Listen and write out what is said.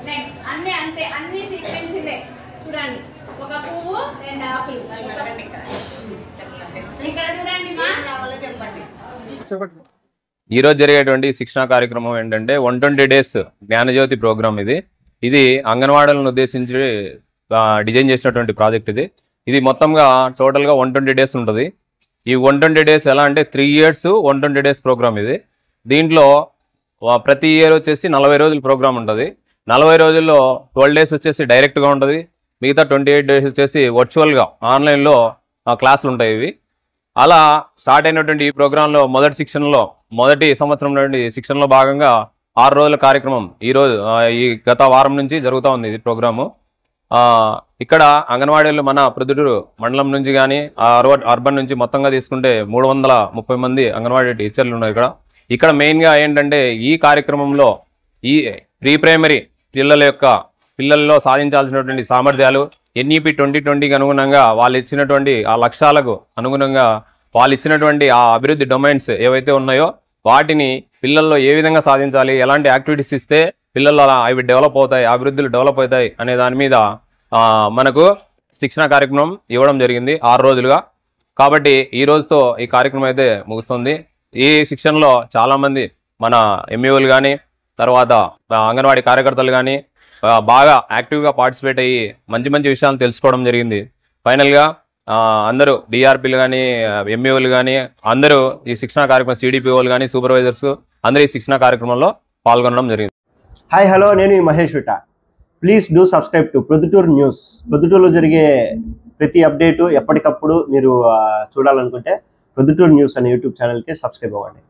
Next అన్ని అంతే, అన్ని సీక్వెన్స్లే చూడండి. ఒక పువ్వు, 2 ఆకులు. ఇక్కడ చూడండి మా చెప్పండి. ఈ రోజు జరిగేటువంటి శిక్షణ కార్యక్రమం ఏంటంటే 120 డేస్ జ్ఞానజ్యోతి ప్రోగ్రామ్. ఇది అంగన్వాడీలను ఉద్దేశించి డిజైన్ చేసినటువంటి ప్రాజెక్ట్. ఇది మొత్తంగా టోటల్గా 120 డేస్ ఉంటుంది. ఈ 120 డేస్ ఎలా అంటే 3 years 120 డేస్ ప్రోగ్రామ్. దీంట్లో ప్రతి ఇయర్ వచ్చేసి 40 రోజుల ప్రోగ్రామ్ ఉంటుంది. 40 రోజుల్లో 12 డేస్ వచ్చేసి డైరెక్ట్గా ఉంటుంది. మిగతా 28 డేస్ వచ్చేసి వర్చువల్గా ఆన్లైన్లో క్లాసులు ఉంటాయి. ఇవి అలా స్టార్ట్ అయినటువంటి ఈ ప్రోగ్రాంలో మొదటి సంవత్సరం నుండి శిక్షణలో భాగంగా 6 రోజుల కార్యక్రమం ఈ గత వారం నుంచి జరుగుతూ ఉంది. ఇది ప్రోగ్రాము. ఇక్కడ అంగన్వాడీలు మన ప్రొద్దుటూరు మండలం నుంచి కానీ అర్బన్ నుంచి మొత్తంగా తీసుకుంటే 330 మంది అంగన్వాడీ టీచర్లు ఉన్నారు. ఇక్కడ మెయిన్గా ఏంటంటే ఈ కార్యక్రమంలో ఈ ప్రీ ప్రైమరీ పిల్లల్లో సాధించాల్సినటువంటి సామర్థ్యాలు NEP 2020కి అనుగుణంగా వాళ్ళు ఇచ్చినటువంటి ఆ లక్ష్యాలకు అనుగుణంగా వాళ్ళు ఇచ్చినటువంటి ఆ అభివృద్ధి డొమైన్స్ ఏవైతే ఉన్నాయో వాటిని పిల్లల్లో ఏ విధంగా సాధించాలి, ఎలాంటి యాక్టివిటీస్ ఇస్తే పిల్లల్లో అవి డెవలప్ అవుతాయి, అభివృద్ధులు డెవలప్ అవుతాయి అనే దాని మీద మనకు శిక్షణ కార్యక్రమం ఇవ్వడం జరిగింది 6 రోజులుగా. కాబట్టి ఈ రోజుతో ఈ కార్యక్రమం అయితే ముగుస్తుంది. ఈ శిక్షణలో చాలామంది మన MEOలు కానీ తర్వాత అంగన్వాడీ కార్యకర్తలు కానీ బాగా యాక్టివ్గా పార్టిసిపేట్ అయ్యి మంచి మంచి విషయాలను తెలుసుకోవడం జరిగింది. ఫైనల్గా అందరూ DRPలు కానీ MEOలు కానీ అందరూ ఈ శిక్షణ కార్యక్రమం CDPOలు కానీ సూపర్వైజర్స్ అందరూ ఈ శిక్షణ కార్యక్రమంలో పాల్గొనడం జరిగింది. హాయ్ హలో, నేను మహేష్ విట. Please do subscribe to Proddatur news. ప్రొద్దుటూరులో జరిగే ప్రతి అప్డేటు ఎప్పటికప్పుడు మీరు చూడాలనుకుంటే ప్రొద్దుటూరు న్యూస్ అనే యూట్యూబ్ ఛానల్కి సబ్స్క్రైబ్ అవ్వండి.